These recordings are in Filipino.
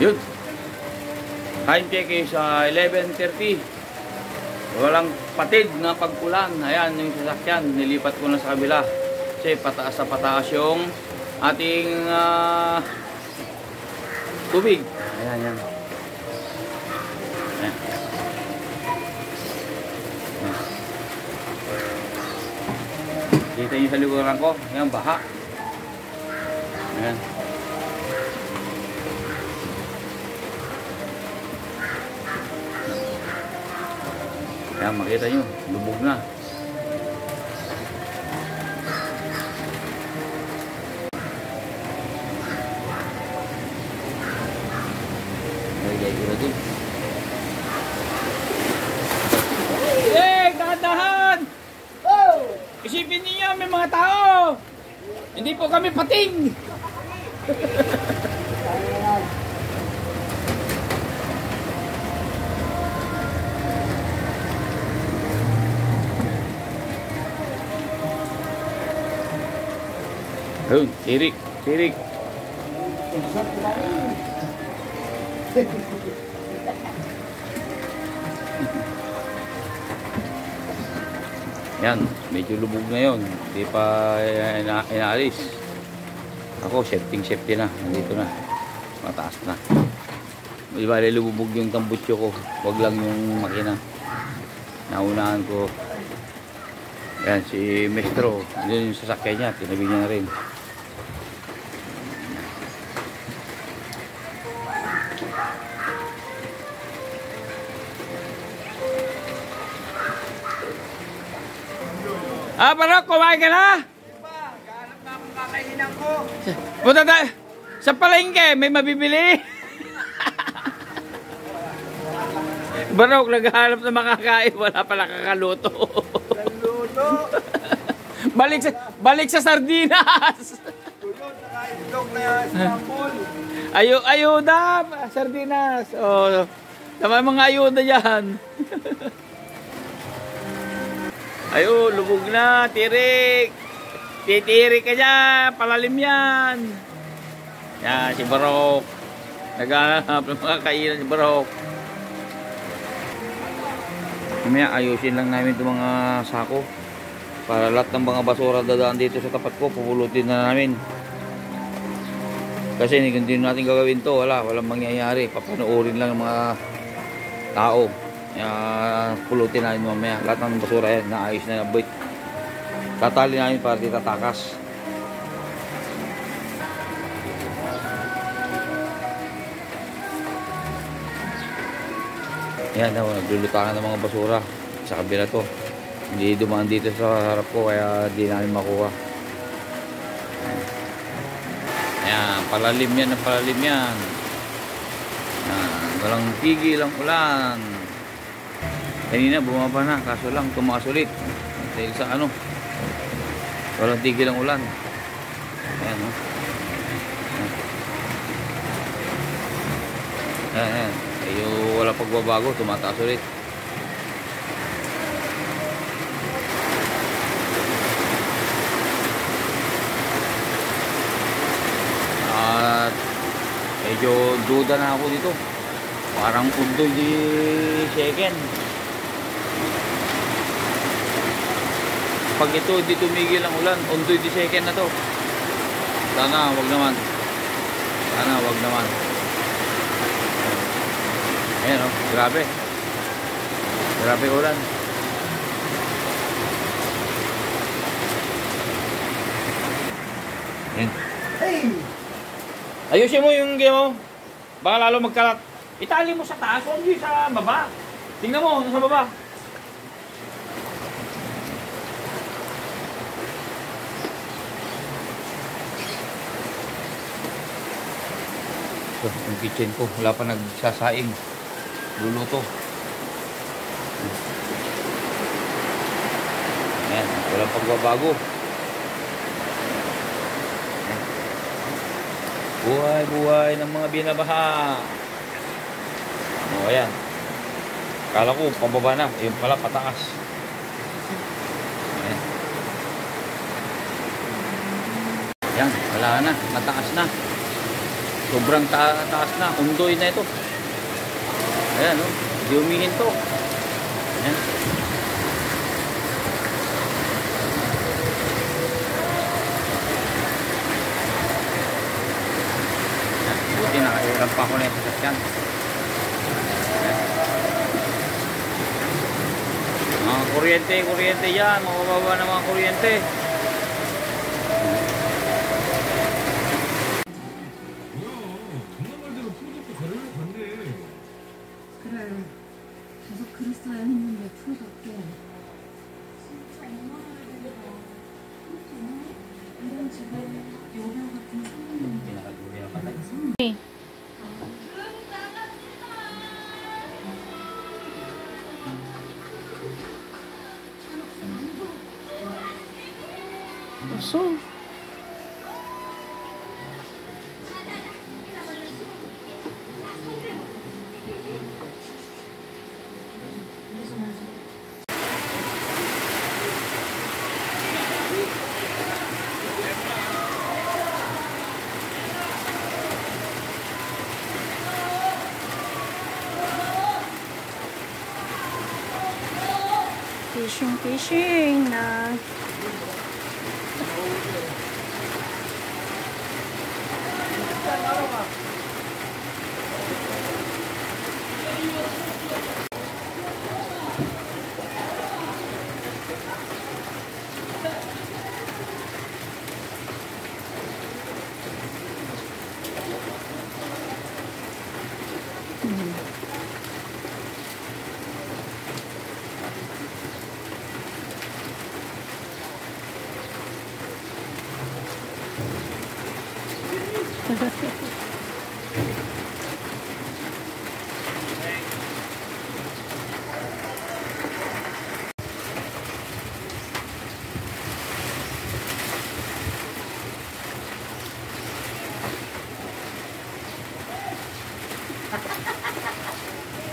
Yun. Time check is 11:30. Walang patid na pag-ulan. Ayan yung sasakyan. Nilipat ko na sa kabila. Kasi pataas na pataas yung ating tubig. Ayan, yan. Ayan. Kita nyo sa likuran ko. Ayan, baha. Ayan. Ayan, makita nyo. Lubog na. Dahan! Oh! Isipin niyo may mga tao! Hindi po kami pating! Oh, sirik, sirik. Yan, medyo lubog na yun. Hindi pa inaalis. Ako, safety na. Nandito na. Mataas na. Di ba, lubog yung tambutso ko. Wag lang yung makina. Naunahan ko. Yan, si Mestro. Yun yung sasakyan niya. Tinabi niya na rin. Parang kumain ka na? Gahanap na akong kakainan ko. Punta tayo sa palengke, may mabibili. Barok, naghahanap na makakain, wala pala kakaluto. Naluto. Balik sa sardinas. Tulog, nakaitlog na sample. Ayuda, sardinas. Oh, tama mga ayuda yan. Ayo, lubog na, tirik. Titirik ka dyan, palalim yan. Yan, si Barok. Naghahanap ng mga kainan si Barok. Mamaya, ayusin lang namin itong mga sako. Para lahat ng mga basura dadaan dito sa tapat ko, pupulutin na namin. Kasi hindi natin gagawin to, walang mangyayari. Papanoorin lang ng mga tao. Pulutin namin mamaya. Lahat ng basura yan, naayos na nabit. Tatali namin para di tatakas. Yan, naglulutangan ng mga basura sa kabila to. Hindi dumaan dito sa harap ko, kaya di namin makuha. Ayan, palalim yan, palalim yan. Walang tigil ang ulan. Kanina bumaba na, kaso lang tumaas ulit dahil sa walang tigil ang ulan. Ayan, no? Ayan. Wala pagbabago, tumataas ulit. At medyo duda na ako dito. Parang undoy di second. Pag ito hindi tumigil ang ulan, undoy di second na to. Sana wag naman. Sana wag naman. Ayan, oh, grabe. Grabe ulan. Ayan. Hey! Ayusin mo yung game mo. Baka lalo magkalat. Itali mo sa taas, huwag yung sa baba. Tingnan mo, nasa baba. So, yung kitchen ko, wala pa nagsasaing. Luluto. Ayan, walang pagbabago. Buhay-buhay ng mga binabaha. O, ayan. Kala ko, pababa na. Yung pala, pataas. Ayan. Ayan, wala na. Mataas na. Sobrang taas na. Undoy na ito. Ayan, no? Hindi humihinto. Ayan. Buti nakairam pa ako na yung sasakyan. Mga kuryente yan. Mabababa na mga kuryente. 그래. 계속 그랬어야 했는데 풀답게. 이런 집에 요령 같은 성능이 So, fishing na.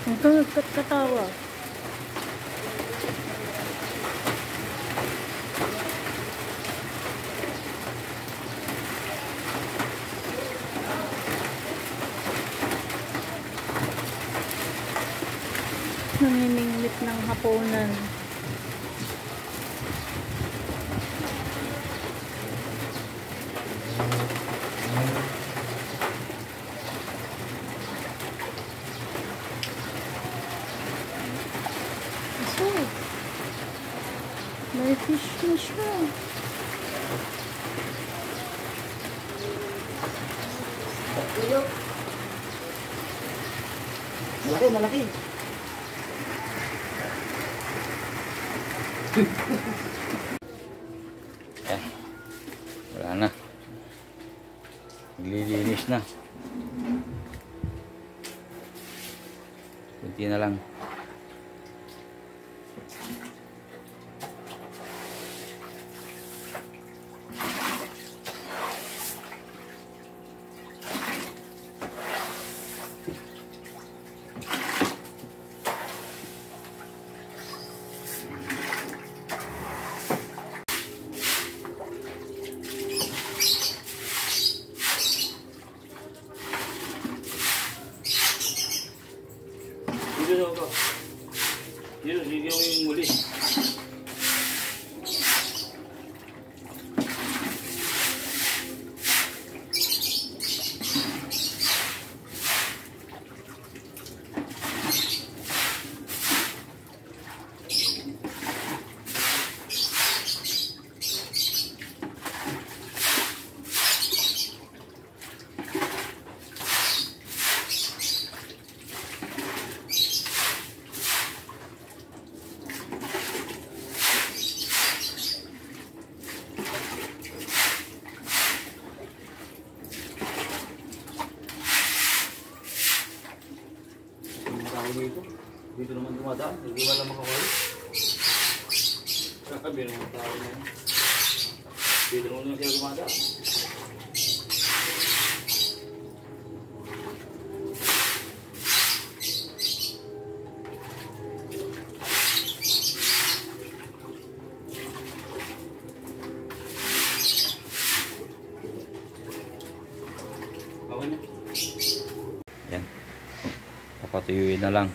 Ito nagkatawa. Namimingwit ng hapunan. So, may fish na siya. Malaki. ayan. Wala na. Naglilinis na. Kunti na lang. Dito ako. Dito, sige yung muli. Dito naman dumadaan, hindi wala makakawal. Kakabi naman tao na yun. Dito naman sila dumadaan. Bawal na. Yan. Papatuyuin na lang.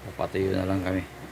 Papatuyo na lang kami.